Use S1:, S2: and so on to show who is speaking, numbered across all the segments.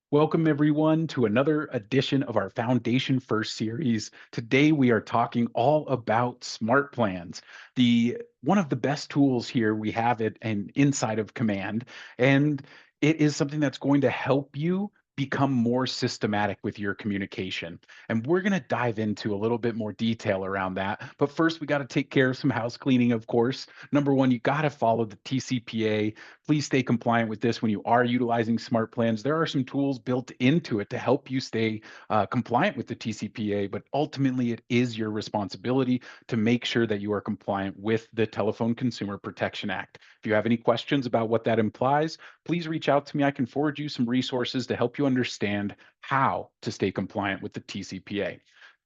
S1: Welcome, everyone, to another edition of our Foundation First series. Today, we are talking all about smart plans. The one of the best tools here we have it and inside of Command, and it is something that's going to help you become more systematic with your communication. And we're going to dive into a little bit more detail around that. But first, we got to take care of some house cleaning, of course. Number one, you got to follow the TCPA. Please stay compliant with this when you are utilizing smart plans. There are some tools built into it to help you stay compliant with the TCPA, but ultimately it is your responsibility to make sure that you are compliant with the Telephone Consumer Protection Act. If you have any questions about what that implies, please reach out to me. I can forward you some resources to help you understand how to stay compliant with the TCPA.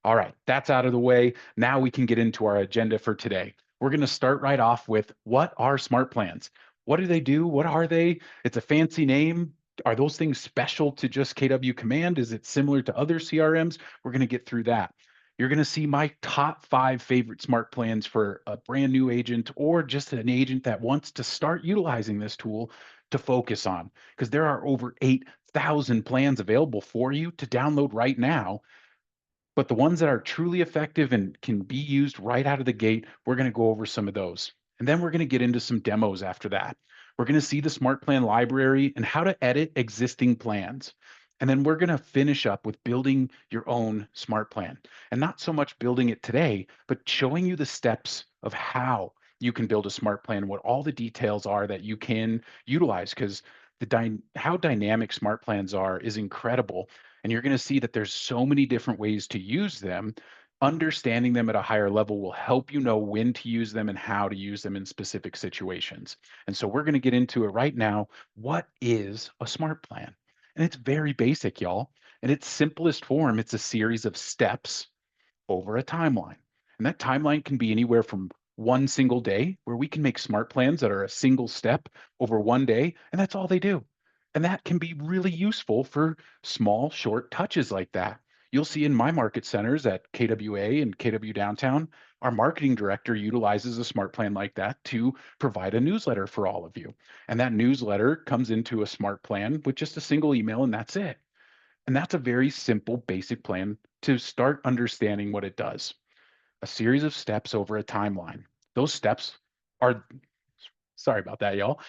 S1: All right, that's out of the way. Now we can get into our agenda for today. We're going to start right off with what are smart plans? What do they do? What are they? It's a fancy name. Are those things special to just KW Command? Is it similar to other CRMs? We're going to get through that. You're going to see my top 5 favorite smart plans for a brand new agent or just an agent that wants to start utilizing this tool to focus on, because there are over 8,000 plans available for you to download right now. But the ones that are truly effective and can be used right out of the gate, we're going to go over some of those. And then we're going to get into some demos after that. We're going to see the Smart Plan library and how to edit existing plans. And then we're going to finish up with building your own smart plan. And not so much building it today, but showing you the steps of how you can build a smart plan, what all the details are that you can utilize, because how dynamic smart plans are is incredible, and you're going to see that there's so many different ways to use them. Understanding them at a higher level will help you know when to use them and how to use them in specific situations. And so we're going to get into it right now. What is a smart plan? And it's very basic, y'all. In its simplest form, it's a series of steps over a timeline. And that timeline can be anywhere from one single day, where we can make smart plans that are a single step over one day, and that's all they do. And that can be really useful for small, short touches like that. You'll see in my market centers at KWA and KW Downtown, our marketing director utilizes a smart plan like that to provide a newsletter for all of you. And that newsletter comes into a smart plan with just a single email, and that's it. And that's a very simple, basic plan to start understanding what it does. A series of steps over a timeline. Those steps are, sorry about that, y'all.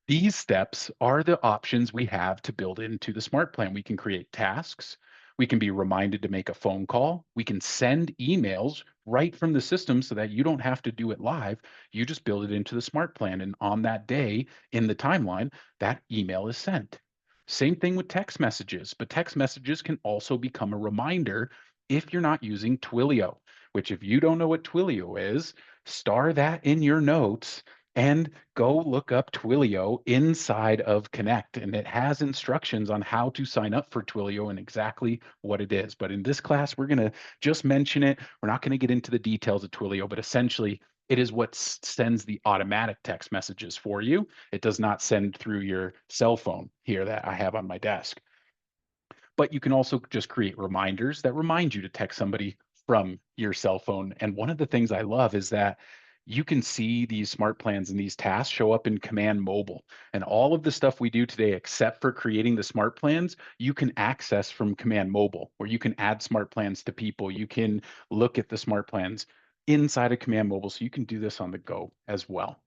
S1: These steps are the options we have to build into the smart plan. We can create tasks. We can be reminded to make a phone call. We can send emails right from the system so that you don't have to do it live. You just build it into the smart plan. And on that day in the timeline, that email is sent. Same thing with text messages, but text messages can also become a reminder if you're not using Twilio, which, if you don't know what Twilio is, star that in your notes and go look up Twilio inside of Connect. And it has instructions on how to sign up for Twilio and exactly what it is. But in this class, we're going to just mention it. We're not going to get into the details of Twilio, but essentially, it is what sends the automatic text messages for you. It does not send through your cell phone here that I have on my desk. But you can also just create reminders that remind you to text somebody from your cell phone. And one of the things I love is that you can see these smart plans and these tasks show up in Command Mobile. And all of the stuff we do today, except for creating the smart plans, you can access from Command Mobile, where you can add smart plans to people. You can look at the smart plans inside of Command Mobile. So you can do this on the go as well.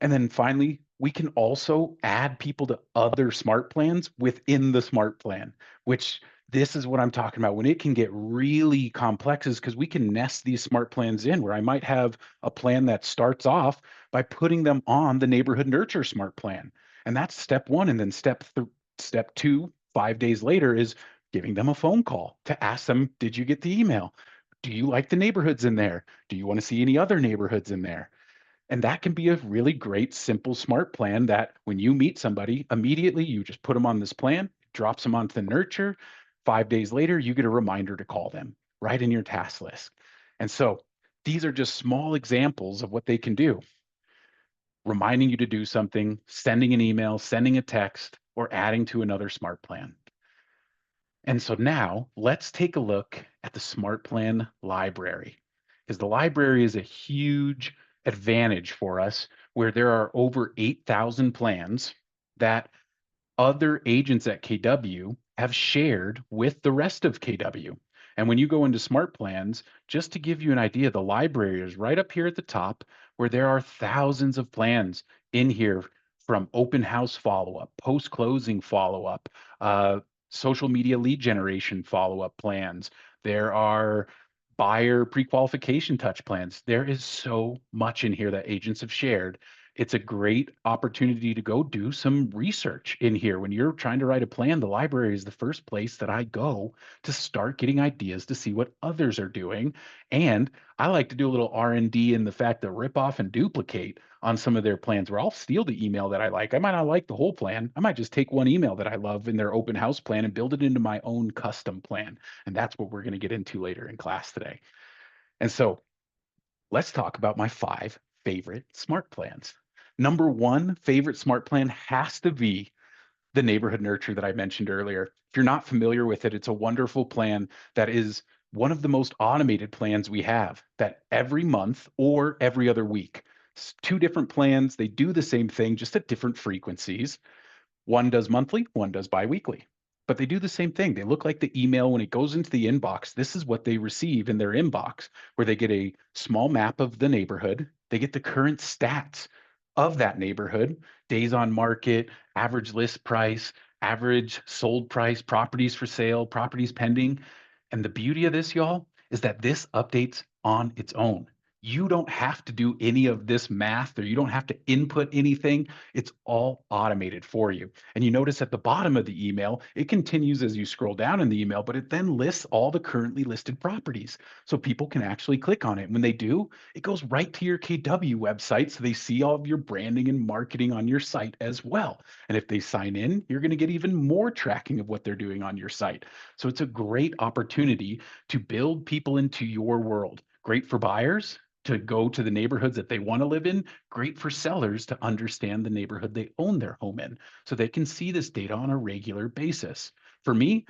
S1: And then finally, we can also add people to other smart plans within the smart plan, which, this is what I'm talking about when it can get really complex, is because we can nest these smart plans in, where I might have a plan that starts off by putting them on the neighborhood nurture smart plan. And that's step one. And then step two, 5 days later, is giving them a phone call to ask them, did you get the email? Do you like the neighborhoods in there? Do you want to see any other neighborhoods in there? And that can be a really great, simple, smart plan that when you meet somebody, immediately you just put them on this plan, drops them onto the nurture. 5 days later, you get a reminder to call them right in your task list. And so these are just small examples of what they can do: reminding you to do something, sending an email, sending a text, or adding to another smart plan. And so now let's take a look at the smart plan library, because the library is a huge advantage for us, where there are over 8,000 plans that other agents at KW have shared with the rest of KW. And when you go into Smart Plans, just to give you an idea, the library is right up here at the top where there are thousands of plans in here from open house follow up, post closing follow up, social media lead generation follow up plans. There are buyer pre qualification touch plans. There is so much in here that agents have shared. It's a great opportunity to go do some research in here. When you're trying to write a plan, the library is the first place that I go to start getting ideas to see what others are doing. And I like to do a little R&D in the fact that rip off and duplicate on some of their plans where I'll steal the email that I like. I might not like the whole plan. I might just take one email that I love in their open house plan and build it into my own custom plan. And that's what we're going to get into later in class today. And so let's talk about my 5 favorite smart plans. Number one favorite smart plan has to be the neighborhood nurture that I mentioned earlier. If you're not familiar with it, it's a wonderful plan that is one of the most automated plans we have that every month or every other week. It's 2 different plans. They do the same thing, just at different frequencies. One does monthly, one does biweekly. But they do the same thing. They look like the email when it goes into the inbox. This is what they receive in their inbox, where they get a small map of the neighborhood. They get the current stats of that neighborhood, days on market, average list price, average sold price, properties for sale, properties pending. And the beauty of this, y'all, is that this updates on its own. You don't have to do any of this math or you don't have to input anything. It's all automated for you. And you notice at the bottom of the email, it continues as you scroll down in the email, but it then lists all the currently listed properties. So people can actually click on it. When they do, it goes right to your KW website. So they see all of your branding and marketing on your site as well. And if they sign in, you're going to get even more tracking of what they're doing on your site. So it's a great opportunity to build people into your world. Great for buyers to go to the neighborhoods that they want to live in, great for sellers to understand the neighborhood they own their home in so they can see this data on a regular basis. For me,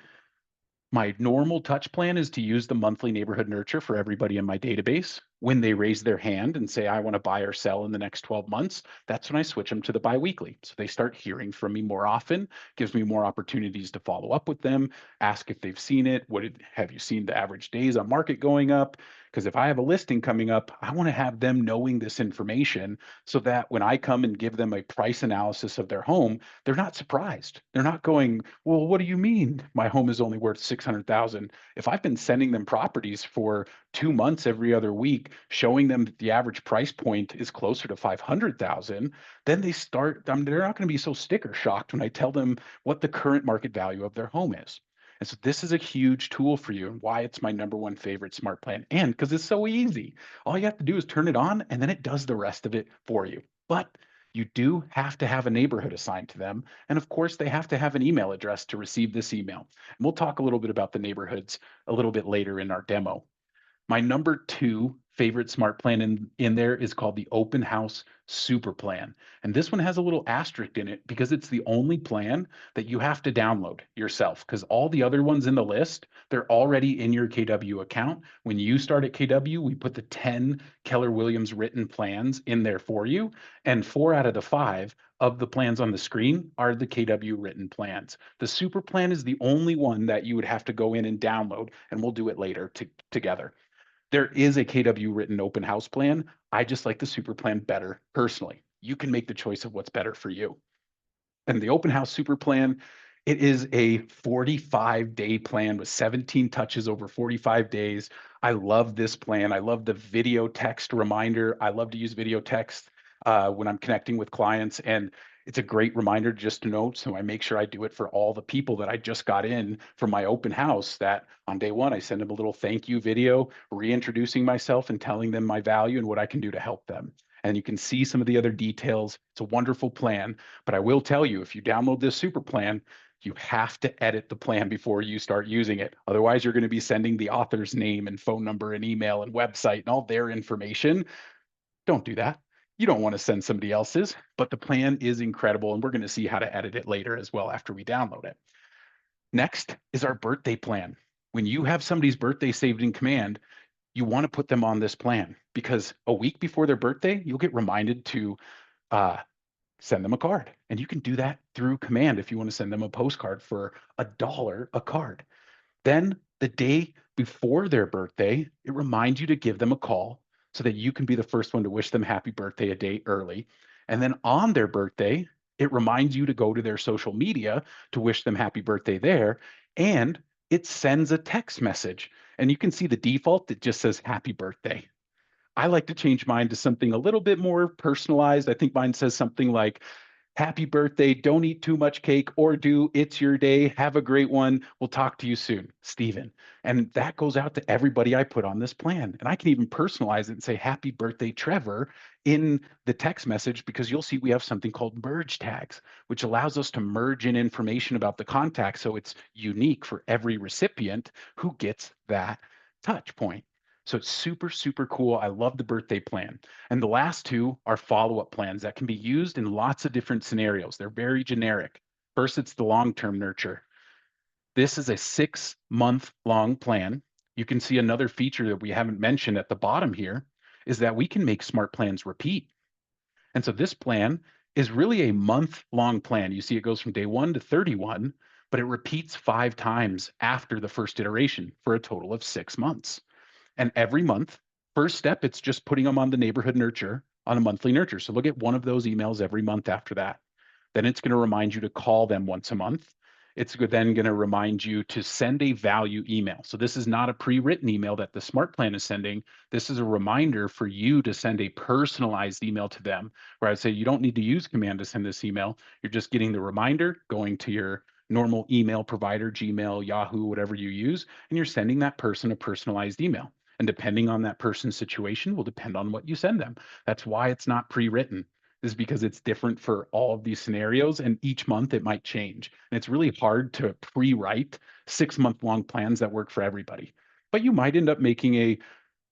S1: my normal touch plan is to use the monthly neighborhood nurture for everybody in my database. When they raise their hand and say, I want to buy or sell in the next 12 months, that's when I switch them to the biweekly. So they start hearing from me more often, gives me more opportunities to follow up with them, ask if they've seen it. Have you seen the average days on market going up? Because if I have a listing coming up, I want to have them knowing this information so that when I come and give them a price analysis of their home, they're not surprised. They're not going, well, what do you mean my home is only worth 600,000? If I've been sending them properties for 2 months every other week, showing them that the average price point is closer to 500,000, then they start, they're not going to be so sticker shocked when I tell them what the current market value of their home is. And so this is a huge tool for you and why it's my number one favorite smart plan. And because it's so easy. All you have to do is turn it on and then it does the rest of it for you. But you do have to have a neighborhood assigned to them. And of course, they have to have an email address to receive this email. And we'll talk a little bit about the neighborhoods a little bit later in our demo. My number 2 favorite smart plan in there is called the Open House Super Plan. And this one has a little asterisk in it because it's the only plan that you have to download yourself because all the other ones in the list, they're already in your KW account. When you start at KW, we put the 10 Keller Williams written plans in there for you. And 4 out of the 5 of the plans on the screen are the KW written plans. The Super Plan is the only one that you would have to go in and download, and we'll do it later together. There is a KW written open house plan. I just like the super plan better personally. You can make the choice of what's better for you. And the open house super plan, it is a 45-day plan with 17 touches over 45 days. I love this plan. I love the video text reminder. I love to use video text when I'm connecting with clients. And it's a great reminder just to note. So I make sure I do it for all the people that I just got in from my open house that on day one, I send them a little thank you video, reintroducing myself and telling them my value and what I can do to help them. And you can see some of the other details. It's a wonderful plan. But I will tell you, if you download this super plan, you have to edit the plan before you start using it. Otherwise, you're going to be sending the author's name and phone number and email and website and all their information. Don't do that. You don't want to send somebody else's, but the plan is incredible. And we're going to see how to edit it later as well after we download it. Next is our birthday plan. When you have somebody's birthday saved in command, you want to put them on this plan because a week before their birthday, you'll get reminded to uh, send them a card. And you can do that through command if you want to send them a postcard for $1 a card. Then the day before their birthday, it reminds you to give them a call so that you can be the first one to wish them happy birthday a day early. And then on their birthday, it reminds you to go to their social media to wish them happy birthday there. And it sends a text message. And you can see the default that just says happy birthday. I like to change mine to something a little bit more personalized. I think mine says something like, happy birthday, don't eat too much cake, or do, it's your day, have a great one. We'll talk to you soon, Steven. And that goes out to everybody I put on this plan. And I can even personalize it and say, happy birthday, Trevor, in the text message, because you'll see we have something called merge tags, which allows us to merge in information about the contact so it's unique for every recipient who gets that touch point. So it's super, super cool. I love the birthday plan. And the last two are follow-up plans that can be used in lots of different scenarios. They're very generic. First, it's the long-term nurture. This is a 6-month long plan. You can see another feature that we haven't mentioned at the bottom here is that we can make smart plans repeat. And so this plan is really a month-long plan. You see it goes from day 1 to 31, but it repeats 5 times after the first iteration for a total of 6 months. And every month, first step, it's just putting them on the neighborhood nurture on a monthly nurture. So they'll get one of those emails every month after that. Then it's going to remind you to call them once a month. It's then going to remind you to send a value email. So this is not a pre-written email that the Smart Plan is sending. This is a reminder for you to send a personalized email to them, where I say you don't need to use command to send this email. You're just getting the reminder, going to your normal email provider, Gmail, Yahoo, whatever you use, and you're sending that person a personalized email. And depending on that person's situation will depend on what you send them. That's why it's not pre-written, is because it's different for all of these scenarios, and each month it might change. And it's really hard to pre-write 6-month long plans that work for everybody. But you might end up making a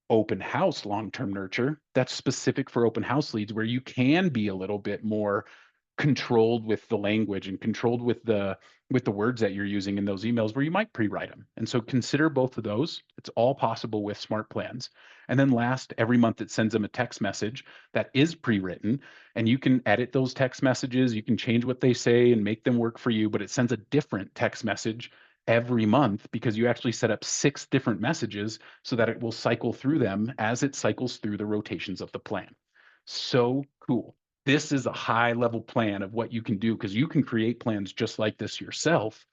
S1: open house long-term nurture that's specific for open house leads, where you can be a little bit more controlled with the language and controlled with the words that you're using in those emails, where you might pre-write them. And so consider both of those. It's all possible with smart plans. And then last, every month it sends them a text message that is pre-written, and you can edit those text messages. You can change what they say and make them work for you, but it sends a different text message every month because you actually set up 6 different messages so that it will cycle through them as it cycles through the rotations of the plan. So cool. This is a high level plan of what you can do, because you can create plans just like this yourself.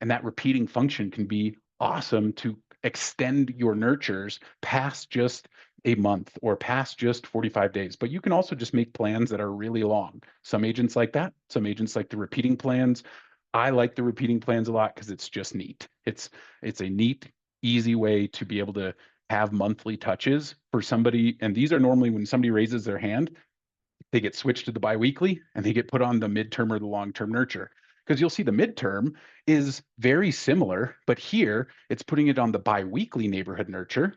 S1: And that repeating function can be awesome to extend your nurtures past just a month or past just 45 days. But you can also just make plans that are really long. Some agents like that. Some agents like the repeating plans. I like the repeating plans a lot because it's just neat. It's a neat, easy way to be able to have monthly touches for somebody. And these are normally when somebody raises their hand, they get switched to the biweekly and they get put on the midterm or the long-term nurture. Because you'll see the midterm is very similar, but here it's putting it on the biweekly neighborhood nurture.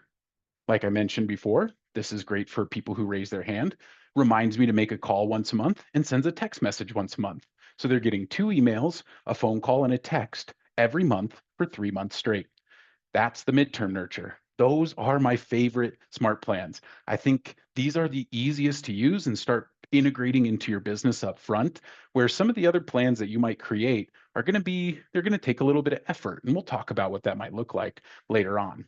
S1: Like I mentioned before, this is great for people who raise their hand, reminds me to make a call once a month, and sends a text message once a month. So they're getting 2 emails, a phone call, and a text every month for 3 months straight. That's the midterm nurture. Those are my favorite smart plans. I think these are the easiest to use and start integrating into your business up front, where some of the other plans that you might create are going to be, they're going to take a little bit of effort. And we'll talk about what that might look like later on.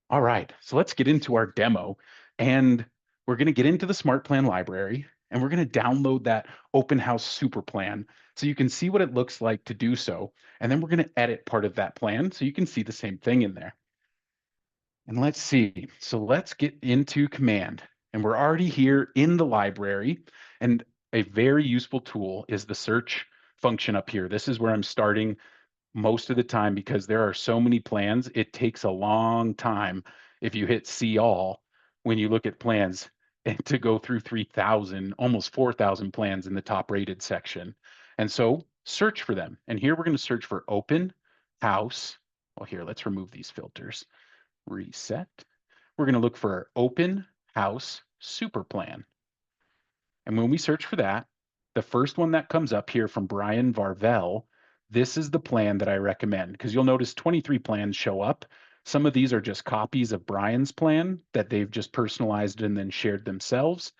S1: All right, so let's get into our demo, and we're going to get into the Smart Plan library, and we're going to download that Open House Super Plan so you can see what it looks like to do so. And then we're going to edit part of that plan so you can see the same thing in there. And let's see. So let's get into command. And we're already here in the library. And a very useful tool is the search function up here. This is where I'm starting most of the time because there are so many plans. It takes a long time if you hit see all when you look at plans, and to go through 3,000, almost 4,000 plans in the top rated section. And so search for them. And here we're going to search for open house. Well, here, let's remove these filters. Reset. We're going to look for open house super plan. And when we search for that, the first one that comes up here from Brian Varvel, this is the plan that I recommend, because you'll notice 23 plans show up. Some of these are just copies of Brian's plan that they've just personalized and then shared themselves.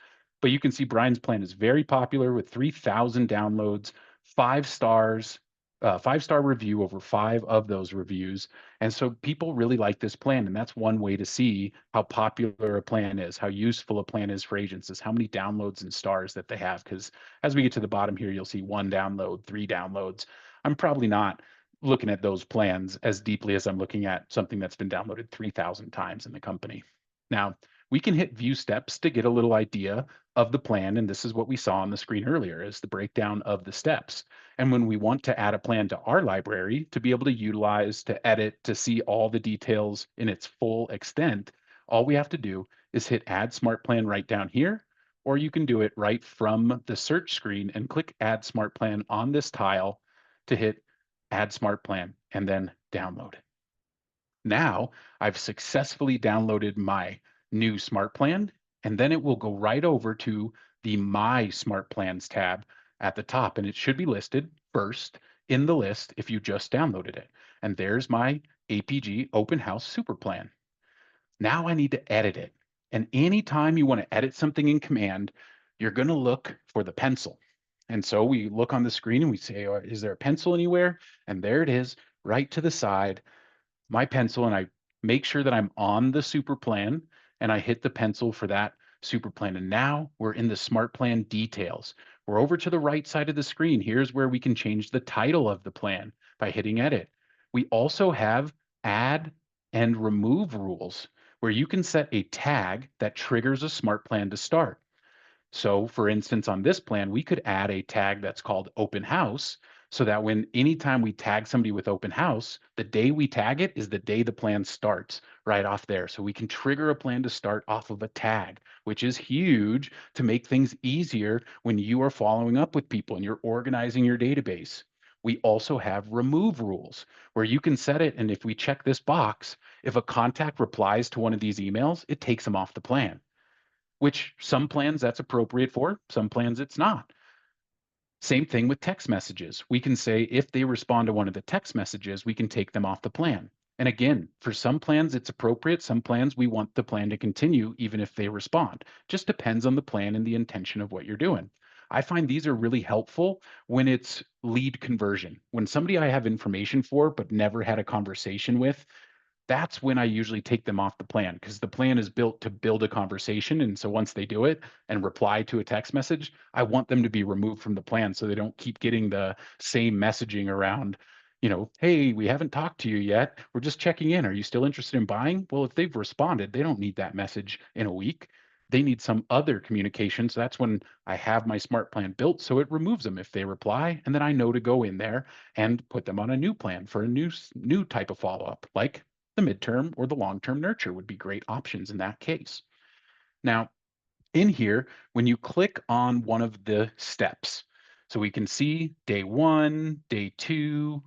S1: But you can see Brian's plan is very popular with 3,000 downloads, 5 stars, 5-star review over 5 of those reviews. And so people really like this plan. And that's one way to see how popular a plan is, how useful a plan is for agents, is how many downloads and stars that they have. Because as we get to the bottom here, you'll see 1 download, 3 downloads. I'm probably not looking at those plans as deeply as I'm looking at something that's been downloaded 3,000 times in the company. Now, we can hit view steps to get a little idea of the plan. And this is what we saw on the screen earlier is the breakdown of the steps. And when we want to add a plan to our library to be able to utilize, to edit, to see all the details in its full extent, all we have to do is hit Add Smart Plan right down here, or you can do it right from the search screen and click Add Smart Plan on this tile to hit Add Smart Plan and then download. Now I've successfully downloaded my new Smart Plan, and then it will go right over to the My Smart Plans tab at the top, and it should be listed first in the list if you just downloaded it. And there's my APG Open House Super Plan. Now I need to edit it. And anytime you want to edit something in Command, you're going to look for the pencil. And so we look on the screen and we say, "Oh, is there a pencil anywhere?" And there it is, right to the side, my pencil, and I make sure that I'm on the super plan and I hit the pencil for that super plan. And now we're in the smart plan details. We're over to the right side of the screen. Here's where we can change the title of the plan by hitting edit. We also have add and remove rules where you can set a tag that triggers a smart plan to start. So for instance, on this plan, we could add a tag that's called open house so that when anytime we tag somebody with open house, the day we tag it is the day the plan starts right off there. So we can trigger a plan to start off of a tag, which is huge to make things easier when you are following up with people and you're organizing your database. We also have remove rules where you can set it. And if we check this box, if a contact replies to one of these emails, it takes them off the plan, which some plans that's appropriate for, some plans it's not. Same thing with text messages. We can say if they respond to one of the text messages, we can take them off the plan. And again, for some plans it's appropriate, some plans we want the plan to continue even if they respond. Just depends on the plan and the intention of what you're doing. I find these are really helpful when it's lead conversion. When somebody I have information for but never had a conversation with, that's when I usually take them off the plan because the plan is built to build a conversation. And so once they do it and reply to a text message, I want them to be removed from the plan so they don't keep getting the same messaging around, hey, we haven't talked to you yet. We're just checking in. Are you still interested in buying? Well, if they've responded, they don't need that message in a week. They need some other communication. So that's when I have my smart plan built. So it removes them if they reply. And then I know to go in there and put them on a new plan for a new type of follow up, like the midterm or the long-term nurture would be great options in that case. Now, in here, when you click on one of the steps, so we can see day 1, day 2,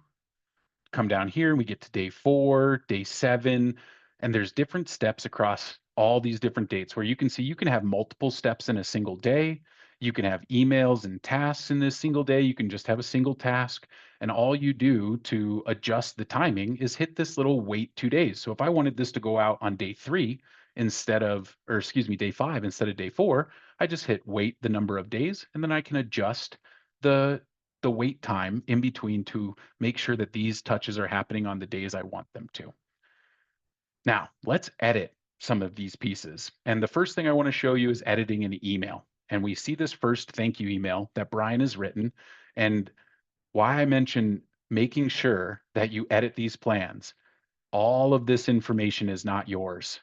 S1: come down here and we get to day 4, day 7, and there's different steps across all these different dates where you can see you can have multiple steps in a single day. You can have emails and tasks in this single day. You can just have a single task. And all you do to adjust the timing is hit this little wait 2 days. So if I wanted this to go out on day 3 instead of, or excuse me, day 5 instead of day 4, I just hit wait the number of days, and then I can adjust the the wait time in between to make sure that these touches are happening on the days I want them to. Now, let's edit some of these pieces. And the first thing I want to show you is editing an email. And we see this first thank you email that Brian has written. And why I mention making sure that you edit these plans, all of this information is not yours.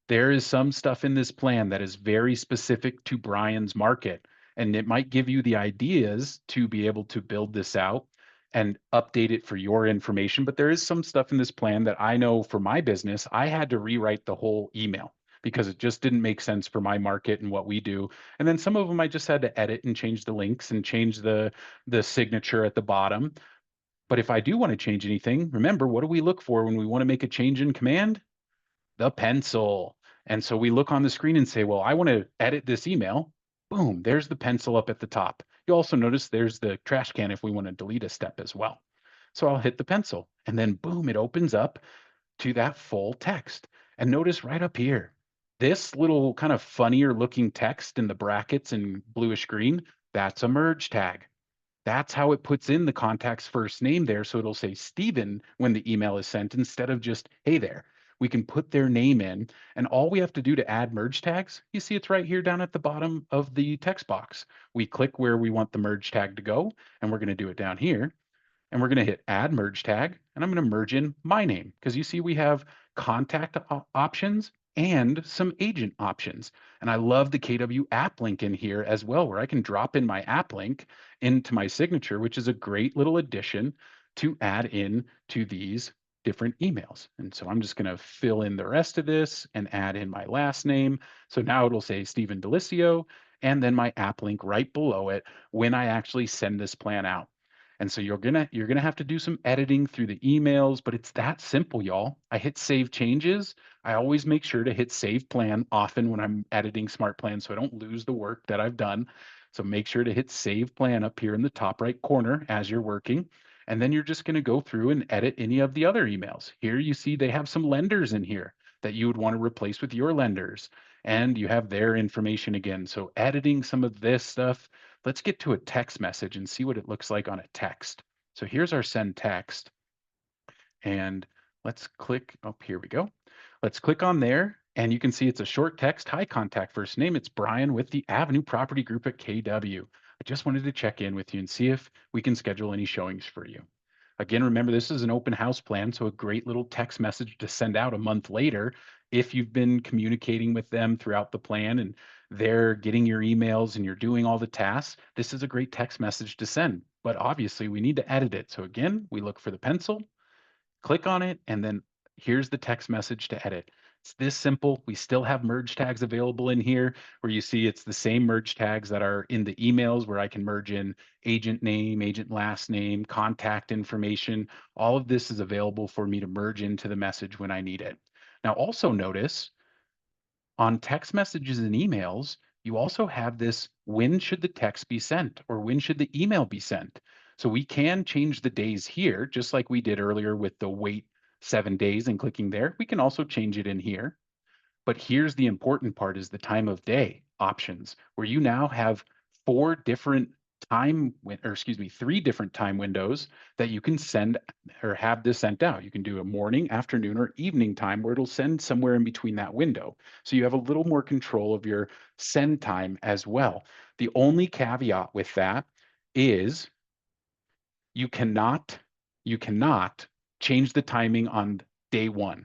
S1: There is some stuff in this plan that is very specific to Brian's market, and it might give you the ideas to be able to build this out and update it for your information. But there is some stuff in this plan that I know for my business, I had to rewrite the whole email because it just didn't make sense for my market and what we do. And then some of them I just had to edit and change the links and change the signature at the bottom. But if I do want to change anything, remember, what do we look for when we want to make a change in command? The pencil. And so we look on the screen and say, well, I want to edit this email. Boom, there's the pencil up at the top. You also notice there's the trash can if we want to delete a step as well. So I'll hit the pencil and then boom, it opens up to that full text. And notice right up here, This little kind of funnier looking text in the brackets in bluish green, that's a merge tag. That's how it puts in the contact's first name there. So it'll say Stephen when the email is sent instead of just, hey there. We can put their name in, and all we have to do to add merge tags, you see it's right here down at the bottom of the text box. We click where we want the merge tag to go, and we're going to do it down here and we're going to hit add merge tag and I'm going to merge in my name because you see we have contact options and some agent options. And I love the KW app link in here as well, where I can drop in my app link into my signature, which is a great little addition to add in to these different emails. And so I'm just going to fill in the rest of this and add in my last name. So now it'll say Stephen Delicio and then my app link right below it when I actually send this plan out. And so you're gonna have to do some editing through the emails, but it's that simple, y'all. I hit save changes. I always make sure to hit save plan often when I'm editing SmartPlan so I don't lose the work that I've done. So make sure to hit save plan up here in the top right corner as you're working. And then you're just gonna go through and edit any of the other emails. Here you see they have some lenders in here that you would want to replace with your lenders. And you have their information again. So editing some of this stuff. Let's get to a text message and see what it looks like on a text. So here's our send text. And let's click, oh, here we go. Let's click on there. And you can see it's a short text. Hi, contact first name. It's Brian with the Avenue Property Group at KW. I just wanted to check in with you and see if we can schedule any showings for you. Again, remember, this is an open house plan, so a great little text message to send out a month later if you've been communicating with them throughout the plan and they're getting your emails and you're doing all the tasks. This is a great text message to send, but obviously we need to edit it. So again, we look for the pencil, click on it, and then here's the text message to edit. It's this simple. We still have merge tags available in here where you see it's the same merge tags that are in the emails where I can merge in agent name, agent last name, contact information. All of this is available for me to merge into the message when I need it. Now also notice on text messages and emails, you also have this when should the text be sent or when should the email be sent. So we can change the days here, just like we did earlier with the wait 7 days and clicking there. We can also change it in here. But here's the important part is the time of day options, where you now have four different or excuse me, three different time windows that you can send or have this sent out. You can do a morning, afternoon, or evening time where it'll send somewhere in between that window. So you have a little more control of your send time as well. The only caveat with that is you cannot you cannot change the timing on day one.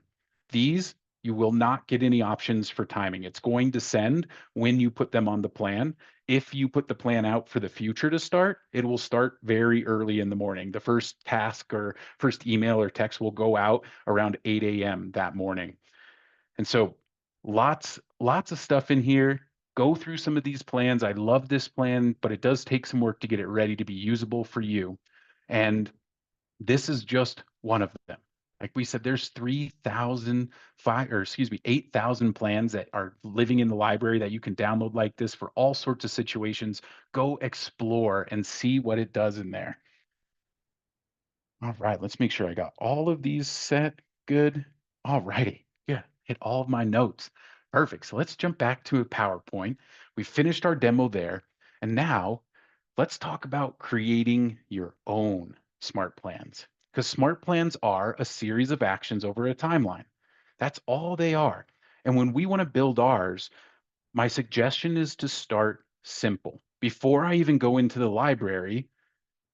S1: These you will not get any options for timing. It's going to send when you put them on the plan. If you put the plan out for the future to start, it will start very early in the morning. The first task or first email or text will go out around 8 a.m. that morning. And so lots of stuff in here. Go through some of these plans. I love this plan, but it does take some work to get it ready to be usable for you. And this is just one of them. Like we said, there's 8,000 plans that are living in the library that you can download like this for all sorts of situations. Go explore and see what it does in there. All right, let's make sure I got all of these set. Good. All righty. Yeah, hit all of my notes. Perfect. So let's jump back to a PowerPoint. We finished our demo there. And now let's talk about creating your own smart plans. Because smart plans are a series of actions over a timeline. That's all they are. And when we want to build ours, my suggestion is to start simple. Before I even go into the library,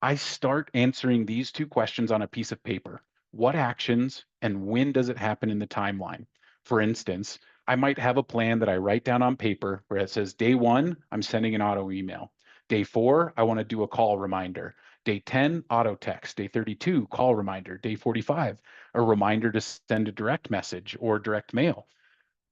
S1: I start answering these two questions on a piece of paper. What actions and when does it happen in the timeline? For instance, I might have a plan that I write down on paper where it says day one, I'm sending an auto email. Day four, I want to do a call reminder. Day 10, auto text. Day 32, call reminder. Day 45, a reminder to send a direct message or direct mail.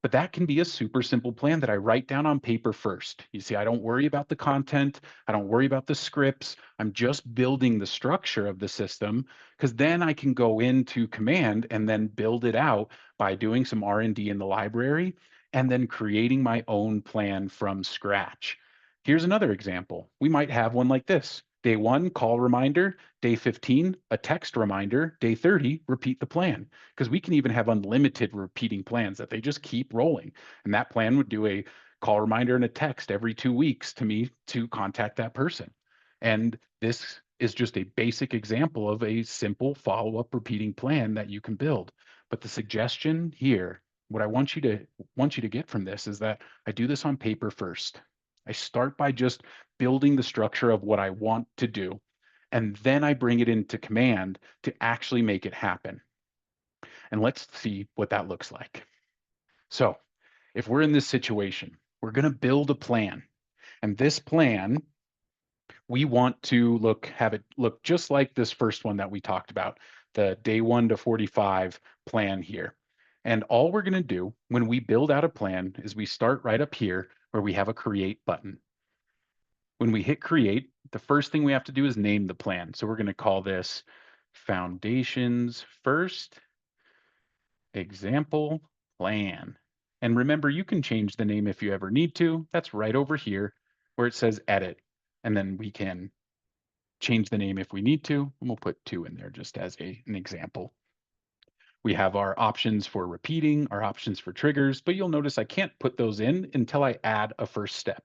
S1: But that can be a super simple plan that I write down on paper first. You see, I don't worry about the content. I don't worry about the scripts. I'm just building the structure of the system because then I can go into command and then build it out by doing some R&D in the library and then creating my own plan from scratch. Here's another example. We might have one like this. Day 1, call reminder. Day 15, a text reminder. Day 30, repeat the plan. Because we can even have unlimited repeating plans that they just keep rolling. And that plan would do a call reminder and a text every 2 weeks to me to contact that person. And this is just a basic example of a simple follow-up repeating plan that you can build. But the suggestion here, what I want you to get from this is that I do this on paper first. I start by just building the structure of what I want to do, and then I bring it into command to actually make it happen. And let's see what that looks like. So, if we're in this situation, we're going to build a plan. And this plan, we want to have it look just like this first one that we talked about, the day 1 to 45 plan here. And all we're going to do when we build out a plan is we start right up here where we have a create button. When we hit create, the first thing we have to do is name the plan. So we're going to call this Foundations First Example Plan. And remember, you can change the name if you ever need to. That's right over here where it says edit. And then we can change the name if we need to. And we'll put 2 in there just as an example. We have our options for repeating, our options for triggers, but you'll notice I can't put those in until I add a first step.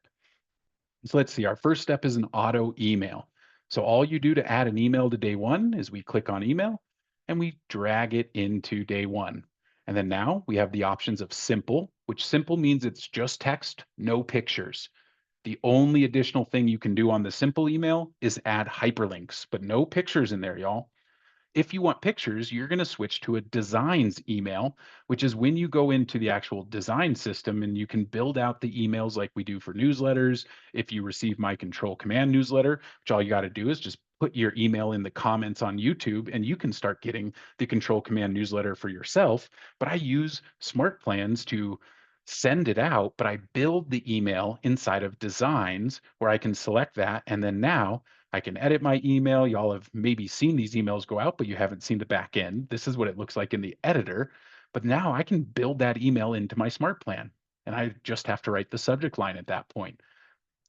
S1: So let's see, our first step is an auto email. So all you do to add an email to day 1 is we click on email and we drag it into day 1. And then now we have the options of simple, which simple means it's just text, no pictures. The only additional thing you can do on the simple email is add hyperlinks, but no pictures in there, y'all. If you want pictures, you're going to switch to a designs email, which is when you go into the actual design system and you can build out the emails like we do for newsletters. If you receive my control command newsletter, which all you got to do is just put your email in the comments on YouTube and you can start getting the control command newsletter for yourself. But I use SmartPlans to send it out, but I build the email inside of designs where I can select that. And then now I can edit my email. Y'all have maybe seen these emails go out, but you haven't seen the back end. This is what it looks like in the editor. But now I can build that email into my smart plan. And I just have to write the subject line at that point.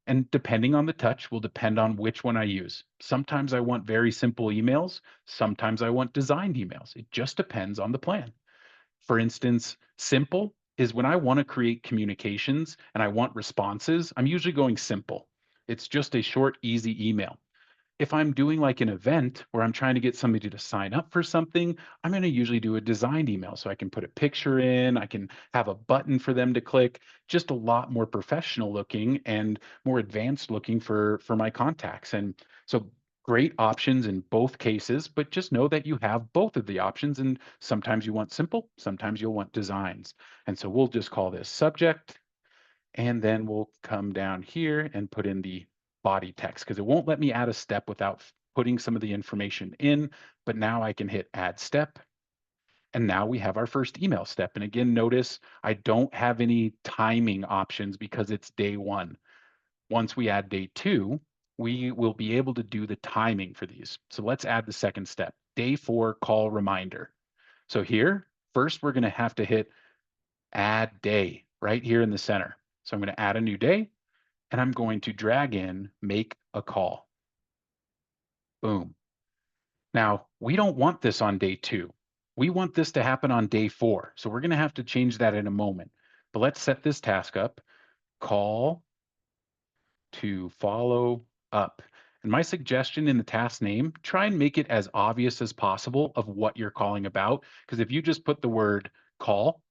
S1: And depending on the touch will depend on which one I use. Sometimes I want very simple emails. Sometimes I want designed emails. It just depends on the plan. For instance, simple is when I want to create communications and I want responses, I'm usually going simple. It's just a short, easy email. If I'm doing like an event where I'm trying to get somebody to sign up for something, I'm going to usually do a designed email. So I can put a picture in, I can have a button for them to click, just a lot more professional looking and more advanced looking for my contacts. And so great options in both cases, but just know that you have both of the options. And sometimes you want simple, sometimes you'll want designs. And so we'll just call this subject and then we'll come down here and put in the body text because it won't let me add a step without putting some of the information in. But now I can hit add step. And now we have our first email step. And again, notice I don't have any timing options because it's day 1. Once we add day 2, we will be able to do the timing for these. So let's add the second step, day 4 call reminder. So here, first, we're going to have to hit add day right here in the center. So I'm going to add a new day and I'm going to drag in make a call. Boom. Now, we don't want this on day 2. We want this to happen on day 4. So we're going to have to change that in a moment. But let's set this task up. Call to follow up. And my suggestion in the task name, try and make it as obvious as possible of what you're calling about. Because if you just put the word call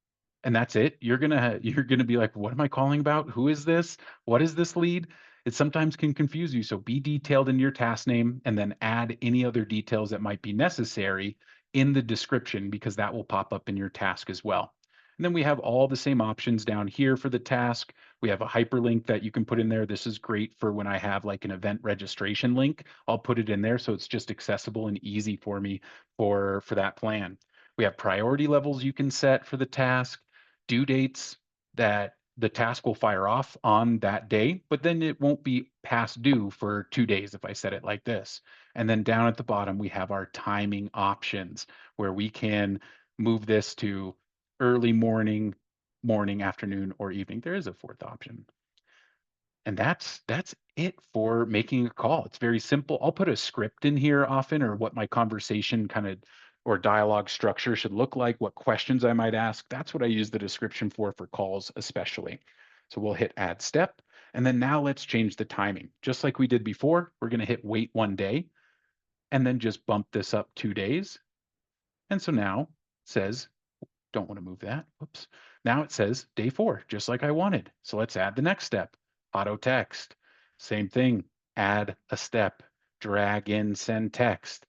S1: and that's it, you're gonna be like, what am I calling about? Who is this? What is this lead? It sometimes can confuse you. So be detailed in your task name and then add any other details that might be necessary in the description because that will pop up in your task as well. And then we have all the same options down here for the task. We have a hyperlink that you can put in there. This is great for when I have like an event registration link. I'll put it in there so it's just accessible and easy for me for that plan. We have priority levels you can set for the task, due dates that the task will fire off on that day, but then it won't be past due for 2 days if I set it like this. And then down at the bottom, we have our timing options where we can move this to early morning, afternoon, or evening. There is a fourth option. And that's it for making a call. It's very simple. I'll put a script in here often, or what my conversation kind of or dialogue structure should look like, what questions I might ask. That's what I use the description for calls especially. So we'll hit add step. And then now let's change the timing. Just like we did before, we're going to hit wait 1 day and then just bump this up 2 days. And so now it says, don't want to move that. Whoops. Now it says day 4, just like I wanted. So let's add the next step. Auto text. Same thing. Add a step. Drag in send text.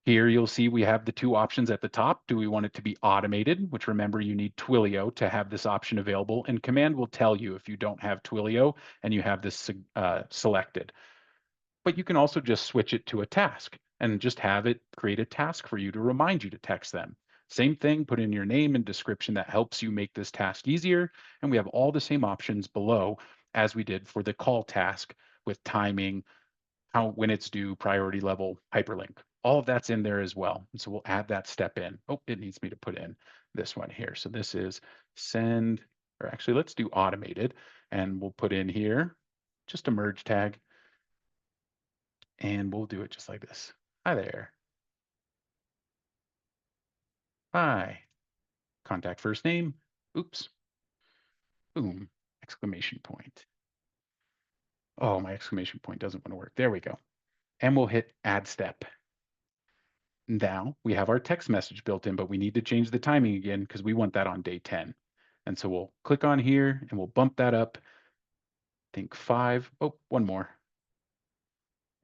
S1: Here you'll see we have the two options at the top. Do we want it to be automated, which remember you need Twilio to have this option available, and command will tell you if you don't have Twilio and you have this selected. But you can also just switch it to a task and just have it create a task for you to remind you to text them. Same thing, put in your name and description that helps you make this task easier. And we have all the same options below as we did for the call task with timing, how when it's due, priority level, hyperlink. All of that's in there as well. And so we'll add that step in. Oh, it needs me to put in this one here. So this is send, or actually let's do automated. And we'll put in here just a merge tag. And we'll do it just like this. Hi there. Hi. Contact first name. Oops. Boom. Exclamation point. Oh, my exclamation point doesn't want to work. There we go. And we'll hit add step. Now we have our text message built in, but we need to change the timing again because we want that on day 10. And so we'll click on here and we'll bump that up. I think 5. Oh, one more.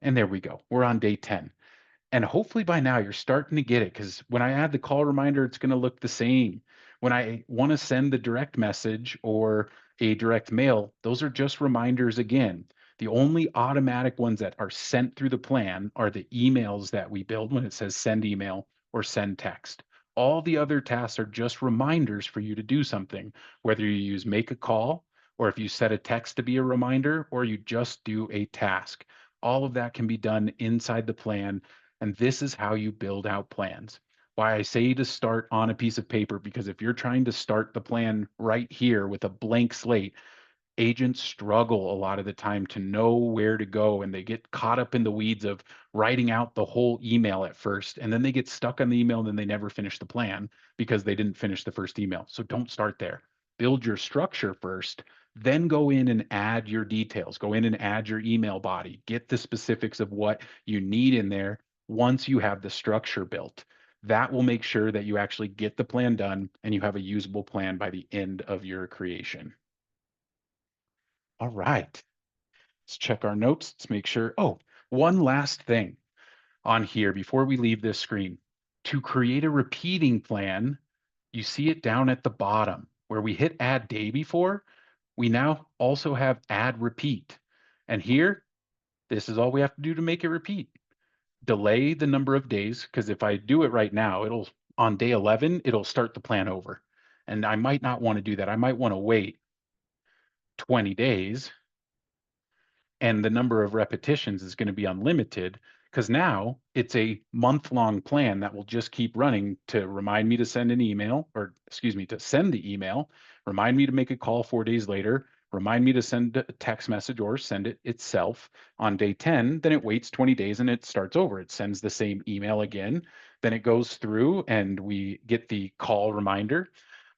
S1: And there we go. We're on day 10. And hopefully by now you're starting to get it because when I add the call reminder, it's going to look the same. When I want to send the direct message or a direct mail, those are just reminders again. The only automatic ones that are sent through the plan are the emails that we build when it says send email or send text. All the other tasks are just reminders for you to do something, whether you use make a call or if you set a text to be a reminder or you just do a task. All of that can be done inside the plan, and this is how you build out plans. Why I say to start on a piece of paper, because if you're trying to start the plan right here with a blank slate, agents struggle a lot of the time to know where to go and they get caught up in the weeds of writing out the whole email at first and then they get stuck on the email and then they never finish the plan because they didn't finish the first email. So don't start there. Build your structure first, then go in and add your details. Go in and add your email body. Get the specifics of what you need in there once you have the structure built. That will make sure that you actually get the plan done and you have a usable plan by the end of your creation. All right. Let's check our notes. Let's make sure. Oh, one last thing on here before we leave this screen. To create a repeating plan, you see it down at the bottom where we hit add day before. We now also have add repeat. And here, this is all we have to do to make it repeat. Delay the number of days, because if I do it right now, it'll on day 11, it'll start the plan over. And I might not want to do that. I might want to wait 20 days and the number of repetitions is going to be unlimited because now it's a month-long plan that will just keep running to remind me to send an email, or excuse me, to send the email, remind me to make a call 4 days later, remind me to send a text message or send it itself on day 10. Then it waits 20 days and it starts over. It sends the same email again. Then it goes through and we get the call reminder.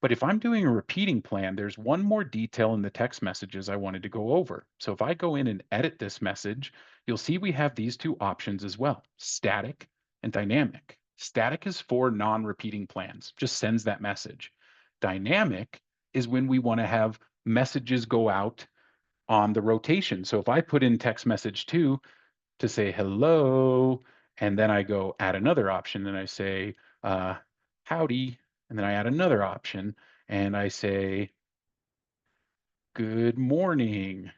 S1: But if I'm doing a repeating plan, there's one more detail in the text messages I wanted to go over. So if I go in and edit this message, you'll see we have these two options as well, static and dynamic. Static is for non-repeating plans, just sends that message. Dynamic is when we want to have messages go out on the rotation. So if I put in text message 2 to say hello, and then I go add another option and I say howdy, and then I add another option and I say good morning.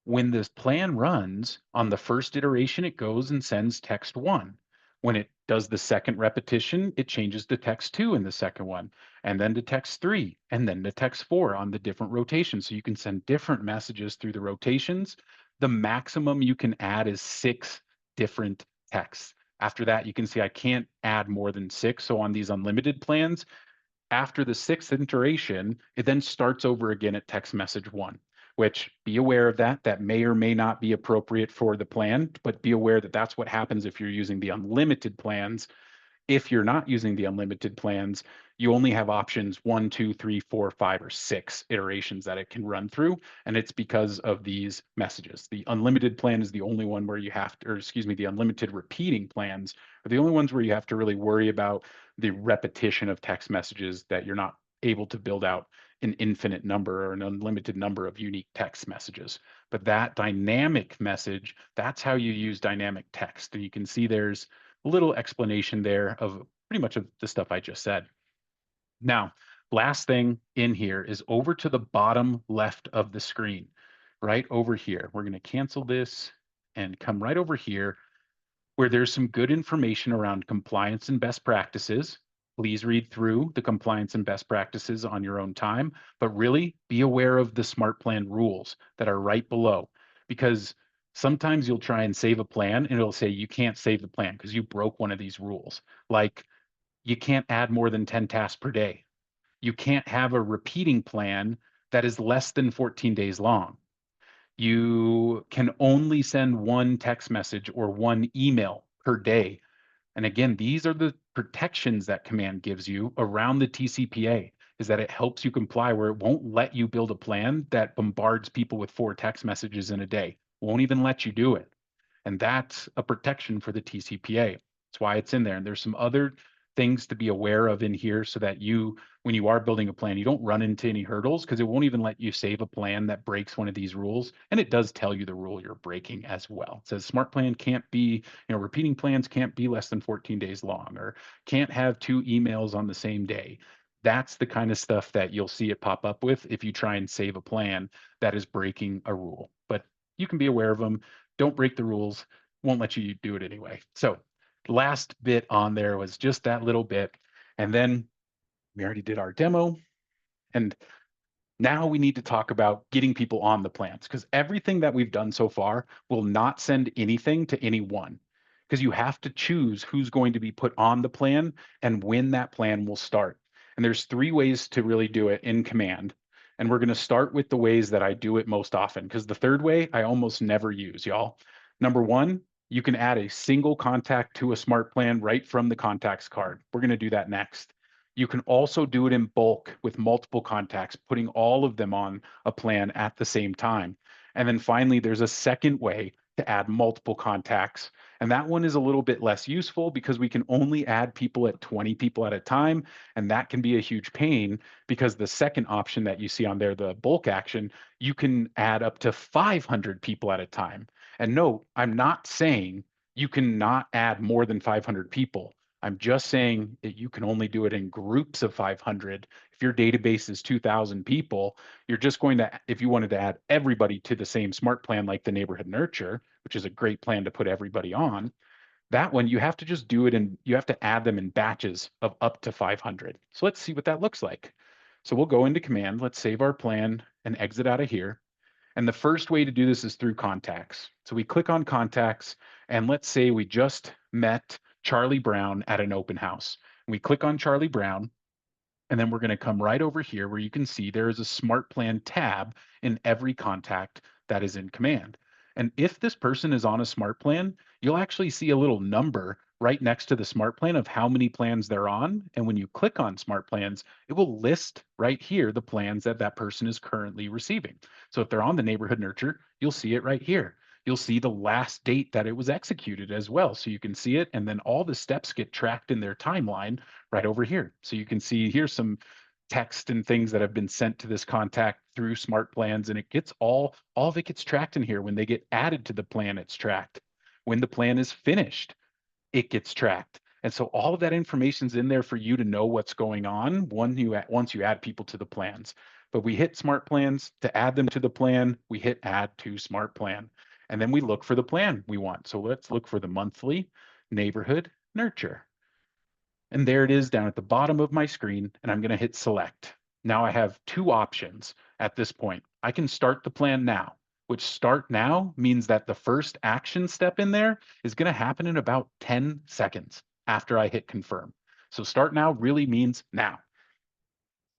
S1: When this plan runs, on the first iteration, it goes and sends text 1. When it does the second repetition, it changes to text 2 in the second one, and then to text 3, and then to text 4 on the different rotations. So you can send different messages through the rotations. The maximum you can add is 6 different texts. After that, you can see I can't add more than 6. So on these unlimited plans, after the 6th iteration, it then starts over again at text message 1. which be aware of that. That may or may not be appropriate for the plan, but be aware that that's what happens if you're using the unlimited plans. If you're not using the unlimited plans, you only have options one, two, three, four, five, or six iterations that it can run through. And it's because of these messages. The unlimited plan is the only one where you have to, or excuse me, the unlimited repeating plans are the only ones where you have to really worry about the repetition of text messages, that you're not able to build out an infinite number or an unlimited number of unique text messages. But that dynamic message, that's how you use dynamic text. And you can see there's a little explanation there of pretty much of the stuff I just said. Now, last thing in here is over to the bottom left of the screen, right over here. We're going to cancel this and come right over here where there's some good information around compliance and best practices. Please read through the compliance and best practices on your own time, but really be aware of the smart plan rules that are right below, because sometimes you'll try and save a plan and it'll say you can't save the plan because you broke one of these rules. Like, you can't add more than 10 tasks per day. You can't have a repeating plan that is less than 14 days long. You can only send one text message or one email per day. And again, these are the protections that command gives you around the TCPA, is that it helps you comply, where it won't let you build a plan that bombards people with 4 text messages in a day. Won't even let you do it. And that's a protection for the TCPA. That's why it's in there. And there's some other things to be aware of in here so that you, when you are building a plan, you don't run into any hurdles, because it won't even let you save a plan that breaks one of these rules. And it does tell you the rule you're breaking as well. It says smart plan can't be, repeating plans can't be less than 14 days long, or can't have 2 emails on the same day. That's the kind of stuff that you'll see it pop up with if you try and save a plan that is breaking a rule. But you can be aware of them. Don't break the rules. Won't let you do it anyway. So last bit on there was just that little bit. And then we already did our demo. And now we need to talk about getting people on the plans, because everything that we've done so far will not send anything to anyone, because you have to choose who's going to be put on the plan and when that plan will start. And there's 3 ways to really do it in Command. And we're going to start with the ways that I do it most often, because the third way I almost never use, y'all. Number 1, you can add a single contact to a smart plan right from the contacts card. We're going to do that next. You can also do it in bulk with multiple contacts, putting all of them on a plan at the same time. And then finally, there's a second way to add multiple contacts. And that one is a little bit less useful, because we can only add people at 20 people at a time. And that can be a huge pain, because the second option that you see on there, the bulk action, you can add up to 500 people at a time. And no, I'm not saying you cannot add more than 500 people. I'm just saying that you can only do it in groups of 500. If your database is 2,000 people, you're just going to, if you wanted to add everybody to the same smart plan, like the neighborhood nurture, which is a great plan to put everybody on, that one you have to just do it, and you have to add them in batches of up to 500. So let's see what that looks like. So we'll go into Command, let's save our plan and exit out of here. And the first way to do this is through contacts. So we click on contacts, and let's say we just met Charlie Brown at an open house. We click on Charlie Brown, and then we're going to come right over here where you can see there is a Smart Plan tab in every contact that is in Command. And if this person is on a Smart Plan, you'll actually see a little number right next to the Smart Plan of how many plans they're on. And when you click on Smart Plans, it will list right here the plans that that person is currently receiving. So if they're on the Neighborhood Nurture, you'll see it right here. You'll see the last date that it was executed as well. So you can see it, and then all the steps get tracked in their timeline right over here. So you can see here's some text and things that have been sent to this contact through smart plans, and it gets all of it gets tracked in here. When they get added to the plan, it's tracked. When the plan is finished, it gets tracked. And so all of that information's in there for you to know what's going on once you add people to the plans. But we hit smart plans to add them to the plan. We hit add to smart plan. And then we look for the plan we want. So let's look for the monthly neighborhood nurture. And there it is down at the bottom of my screen, and I'm going to hit select. Now I have 2 options at this point. I can start the plan now, which start now means that the first action step in there is going to happen in about 10 seconds after I hit confirm. So start now really means now.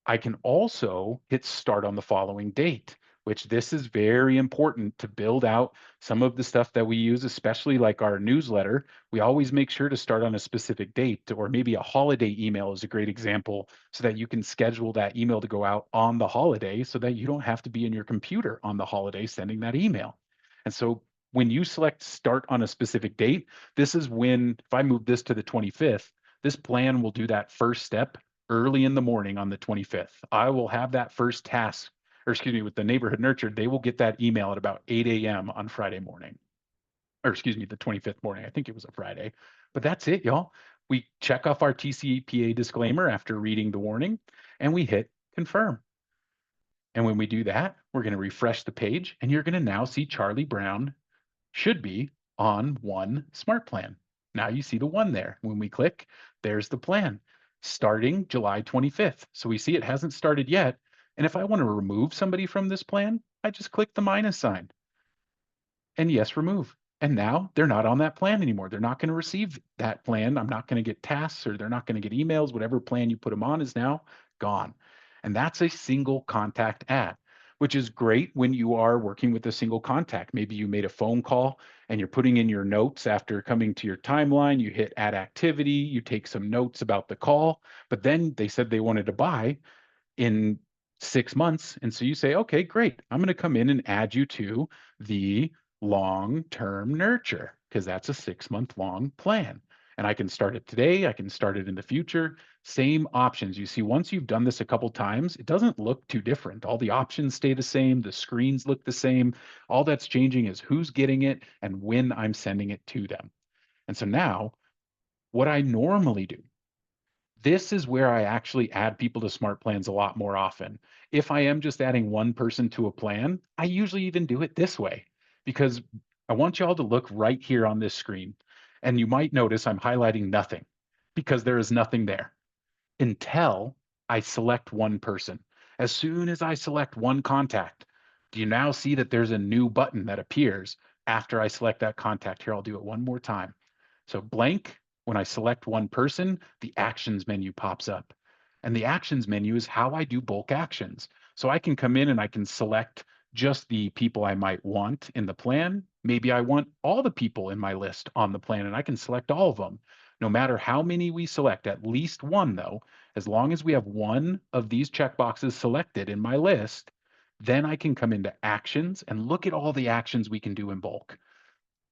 S1: I can also hit start on the following date, which this is very important to build out some of the stuff that we use, especially like our newsletter. We always make sure to start on a specific date, or maybe a holiday email is a great example, so that you can schedule that email to go out on the holiday so that you don't have to be in your computer on the holiday sending that email. And so when you select start on a specific date, this is when, if I move this to the 25th, this plan will do that first step early in the morning on the 25th. I will have that first task, or excuse me, with the neighborhood nurture, they will get that email at about 8 a.m. on Friday morning, or excuse me, the 25th morning. I think it was a Friday. But that's it, y'all. We check off our TCPA disclaimer after reading the warning, and we hit confirm. And when we do that, we're going to refresh the page, and you're going to now see Charlie Brown should be on one smart plan. Now you see the one there. When we click, there's the plan starting July 25th. So we see it hasn't started yet. And if I want to remove somebody from this plan, I just click the minus sign and yes, remove. And now they're not on that plan anymore. They're not going to receive that plan. I'm not going to get tasks, or they're not going to get emails. Whatever plan you put them on is now gone. And that's a single contact ad, which is great when you are working with a single contact. Maybe you made a phone call and you're putting in your notes after coming to your timeline. You hit add activity, you take some notes about the call, but then they said they wanted to buy in 6 months. And so you say, okay, great. I'm going to come in and add you to the long-term nurture, because that's a 6-month long plan. And I can start it today. I can start it in the future. Same options. You see, once you've done this a couple times, it doesn't look too different. All the options stay the same. The screens look the same. All that's changing is who's getting it and when I'm sending it to them. And so now what I normally do, this is where I actually add people to smart plans a lot more often. If I am just adding one person to a plan, I usually even do it this way, because I want y'all to look right here on this screen. And you might notice I'm highlighting nothing because there is nothing there until I select one person. As soon as I select one contact, do you now see that there's a new button that appears after I select that contact? Here, I'll do it one more time. So blank, when I select one person, the actions menu pops up. And the actions menu is how I do bulk actions. So I can come in and I can select just the people I might want in the plan. Maybe I want all the people in my list on the plan and I can select all of them. No matter how many we select, at least one though, as long as we have one of these checkboxes selected in my list, then I can come into actions and look at all the actions we can do in bulk.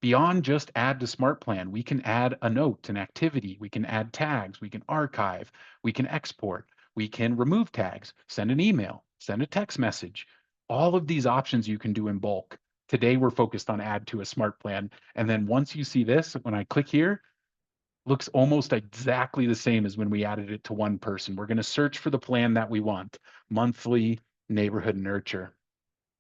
S1: Beyond just add to smart plan, we can add a note, an activity, we can add tags, we can archive, we can export, we can remove tags, send an email, send a text message. All of these options you can do in bulk. Today we're focused on add to a smart plan. And then once you see this, when I click here, looks almost exactly the same as when we added it to one person. We're going to search for the plan that we want, monthly neighborhood nurture.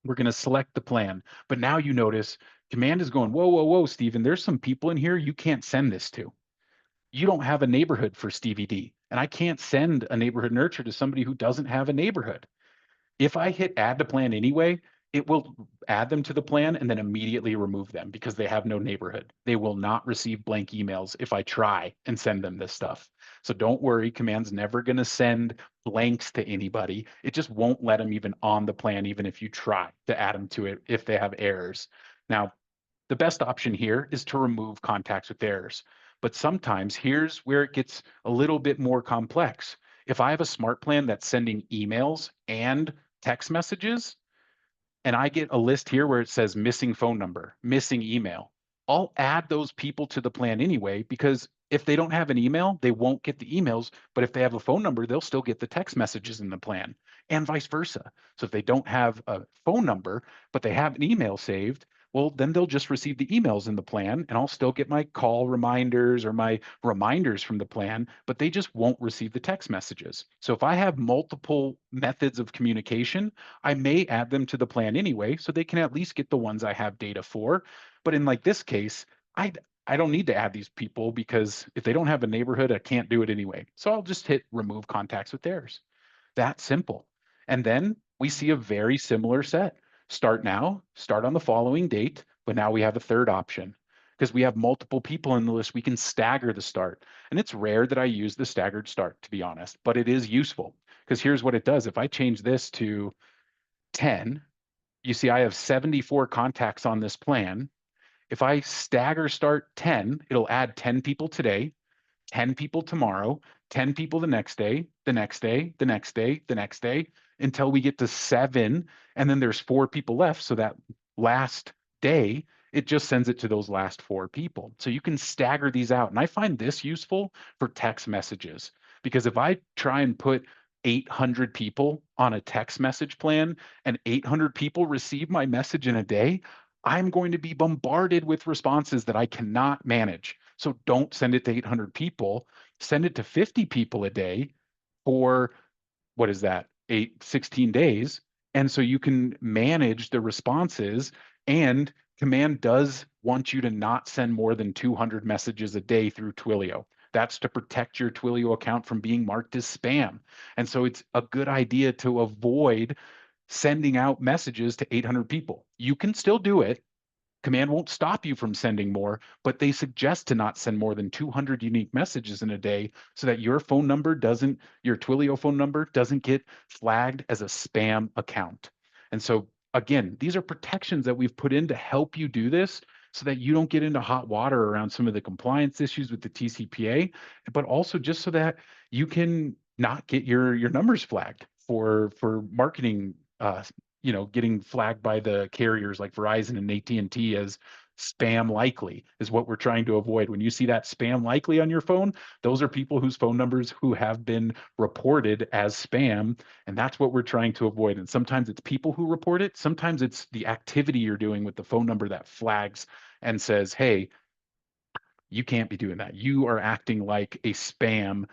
S1: We're going to select the plan. But now you notice command is going, whoa, whoa, whoa, Stephen, there's some people in here you can't send this to. You don't have a neighborhood for Stevie D. And I can't send a neighborhood nurture to somebody who doesn't have a neighborhood. If I hit add to plan anyway, it will add them to the plan and then immediately remove them because they have no neighborhood. They will not receive blank emails if I try and send them this stuff. So don't worry, Command's never going to send blanks to anybody. It just won't let them even on the plan, even if you try to add them to it if they have errors. Now, the best option here is to remove contacts with errors. But sometimes here's where it gets a little bit more complex. If I have a smart plan that's sending emails and text messages, and I get a list here where it says missing phone number, missing email, I'll add those people to the plan anyway, because if they don't have an email, they won't get the emails. But if they have a phone number, they'll still get the text messages in the plan, and vice versa. So if they don't have a phone number, but they have an email saved, well, then they'll just receive the emails in the plan, and I'll still get my call reminders or my reminders from the plan, but they just won't receive the text messages. So if I have multiple methods of communication, I may add them to the plan anyway, so they can at least get the ones I have data for. But in like this case, I don't need to add these people because if they don't have a neighborhood, I can't do it anyway. So I'll just hit remove contacts with theirs. That simple. And then we see a very similar set. Start now, start on the following date, but now we have a third option. Because we have multiple people in the list, we can stagger the start. And it's rare that I use the staggered start, to be honest, but it is useful. Because here's what it does. If I change this to 10, You see, I have 74 contacts on this plan. If I stagger start 10, it'll add 10 people today, 10 people tomorrow, 10 people the next day, the next day, the next day, the next day, until we get to 7. And then there's 4 people left. So that last day, it just sends it to those last 4 people. So you can stagger these out. And I find this useful for text messages because if I try and put 800 people on a text message plan and 800 people receive my message in a day, I'm going to be bombarded with responses that I cannot manage. So don't send it to 800 people, send it to 50 people a day for what is that, 16 days. And so you can manage the responses. And Command does want you to not send more than 200 messages a day through Twilio. That's to protect your Twilio account from being marked as spam. And so it's a good idea to avoid sending out messages to 800 people. You can still do it. Command won't stop you from sending more, but they suggest to not send more than 200 unique messages in a day so that your phone number doesn't, your Twilio phone number doesn't get flagged as a spam account. And so, again, these are protections that we've put in to help you do this so that you don't get into hot water around some of the compliance issues with the TCPA, but also just so that you can not get your numbers flagged for marketing getting flagged by the carriers like Verizon and AT&T as spam likely is what we're trying to avoid. When you see that spam likely on your phone, those are people whose phone numbers who have been reported as spam, and that's what we're trying to avoid. And sometimes it's people who report it, sometimes it's the activity you're doing with the phone number that flags and says, "Hey, you can't be doing that. You are acting like a spam,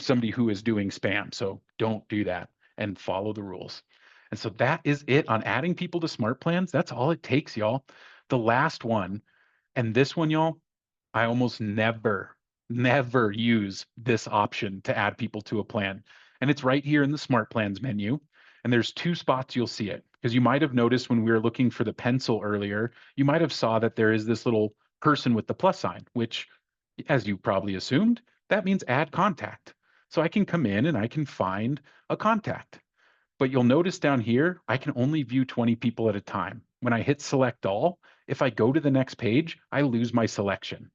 S1: somebody who is doing spam. So don't do that and follow the rules." And so that is it on adding people to smart plans. That's all it takes, y'all. The last one, and this one, y'all, I almost never use this option to add people to a plan. And it's right here in the smart plans menu. And there's 2 spots you'll see it because you might have noticed when we were looking for the pencil earlier, you might have saw that there is this little person with the plus sign, which, as you probably assumed, that means add contact. So I can come in and I can find a contact. But you'll notice down here, I can only view 20 people at a time. When I hit select all, if I go to the next page, I lose my selection.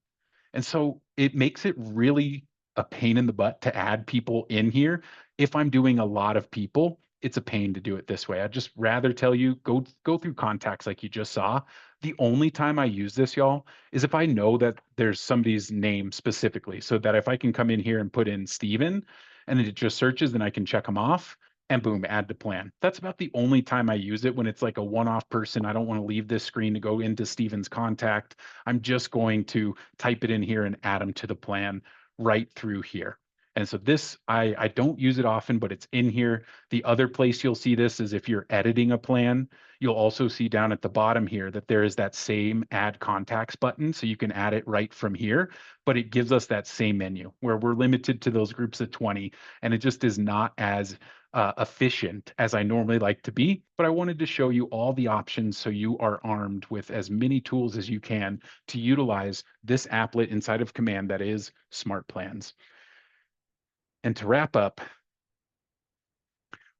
S1: And so it makes it really a pain in the butt to add people in here. If I'm doing a lot of people, it's a pain to do it this way. I'd just rather tell you go through contacts like you just saw. The only time I use this, y'all, is if I know that there's somebody's name specifically. So that if I can come in here and put in Steven and it just searches, then I can check them off and boom, add to plan. That's about the only time I use it when it's like a one-off person. I don't want to leave this screen to go into Steven's contact. I'm just going to type it in here and add them to the plan right through here. And so this, I don't use it often, but it's in here. The other place you'll see this is if you're editing a plan, you'll also see down at the bottom here that there is that same add contacts button. So you can add it right from here, but it gives us that same menu where we're limited to those groups of 20. And it just is not as efficient as I normally like to be, but I wanted to show you all the options so you are armed with as many tools as you can to utilize this applet inside of Command that is SmartPlans. And to wrap up,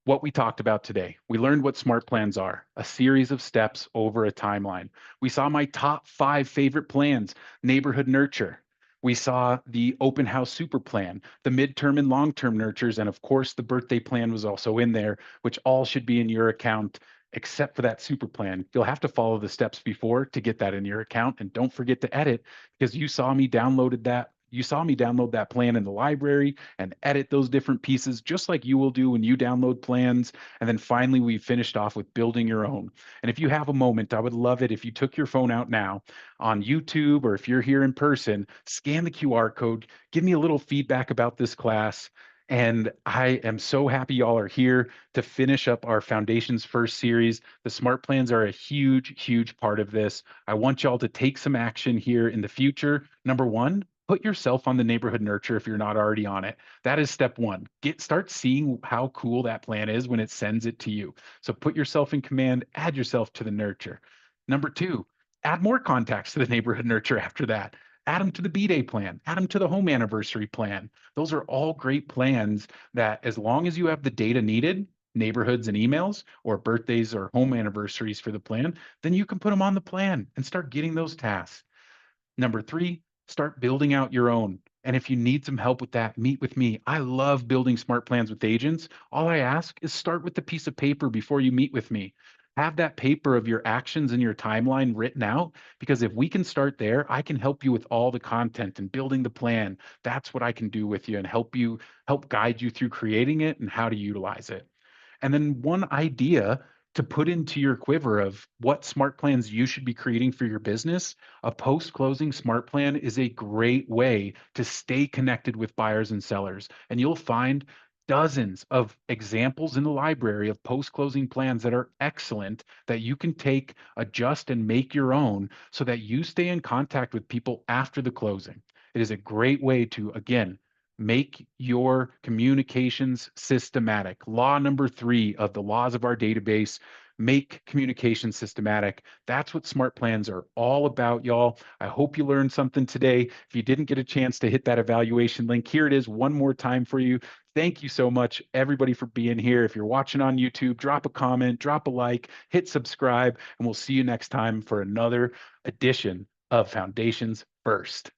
S1: what we talked about today. We learned what smart plans are, a series of steps over a timeline. We saw my top 5 favorite plans, neighborhood nurture. We saw the open house super plan, the midterm and long-term nurtures, and of course the birthday plan was also in there, which all should be in your account except for that super plan. You'll have to follow the steps before to get that in your account, and don't forget to edit because you saw me downloaded that. You saw me download that plan in the library and edit those different pieces, just like you will do when you download plans. And then finally, we finished off with building your own. And if you have a moment, I would love it if you took your phone out now on YouTube, or if you're here in person, scan the QR code, give me a little feedback about this class. And I am so happy y'all are here to finish up our Foundations First series. The smart plans are a huge part of this. I want y'all to take some action here in the future. Number one, put yourself on the neighborhood nurture if you're not already on it. That is step one. Start seeing how cool that plan is when it sends it to you. So put yourself in command, add yourself to the nurture. Number two, add more contacts to the neighborhood nurture after that. Add them to the B-Day plan, add them to the home anniversary plan. Those are all great plans that as long as you have the data needed, neighborhoods and emails or birthdays or home anniversaries for the plan, then you can put them on the plan and start getting those tasks. Number 3, start building out your own. And if you need some help with that, meet with me. I love building smart plans with agents. All I ask is start with the piece of paper before you meet with me. Have that paper of your actions and your timeline written out because if we can start there, I can help you with all the content and building the plan. That's what I can do with you and help guide you through creating it and how to utilize it. And then one idea to put into your quiver of what smart plans you should be creating for your business, a post closing smart plan is a great way to stay connected with buyers and sellers. And you'll find dozens of examples in the library of post closing plans that are excellent that you can take, adjust, and make your own so that you stay in contact with people after the closing. It is a great way to, again, make your communications systematic. Law number 3 of the laws of our database, make communication systematic. That's what smart plans are all about, y'all. I hope you learned something today. If you didn't get a chance to hit that evaluation link, here it is one more time for you. Thank you so much, everybody, for being here. If you're watching on YouTube, drop a comment, drop a like, hit subscribe, and we'll see you next time for another edition of Foundations First.